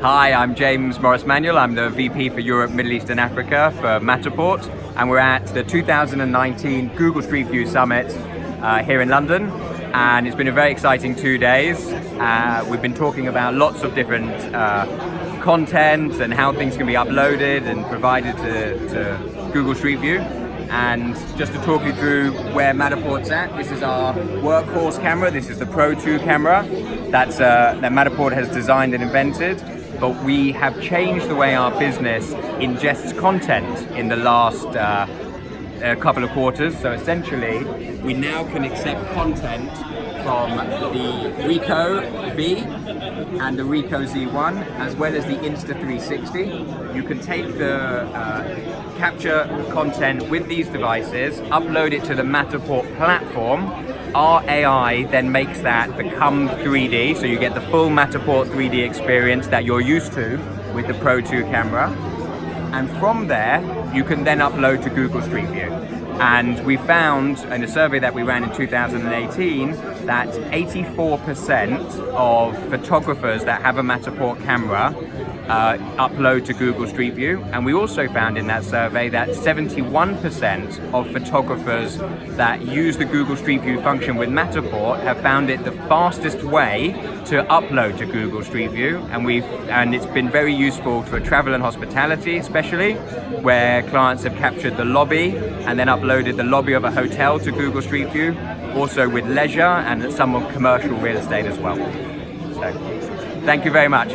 Hi, I'm James Morris-Manuel. I'm the VP for Europe, Middle East and Africa for Matterport, and we're at the 2019 Google Street View Summit here in London, and it's been a very exciting 2 days. We've been talking about lots of different content and how things can be uploaded and provided to Google Street View. And just to talk you through where Matterport's at, this is our workhorse camera. This is the Pro 2 camera that Matterport has designed and invented. But we have changed the way our business ingests content in the last couple of quarters. So essentially, we now can accept content from the Ricoh V and the Ricoh Z1, as well as the Insta360. You can take the capture content with these devices, upload it to the Matterport platform. Our AI then makes that become 3D, so you get the full Matterport 3D experience that you're used to with the Pro 2 camera. And from there, you can then upload to Google Street View. And we found in a survey that we ran in 2018 that 84% of photographers that have a Matterport camera upload to Google Street View. And we also found in that survey that 71% of photographers that use the Google Street View function with Matterport have found it the fastest way to upload to Google Street View. And it's been very useful for travel and hospitality, especially where clients have captured the lobby and then uploaded the lobby of a hotel to Google Street View. Also with leisure and some of commercial real estate as well. So, thank you very much.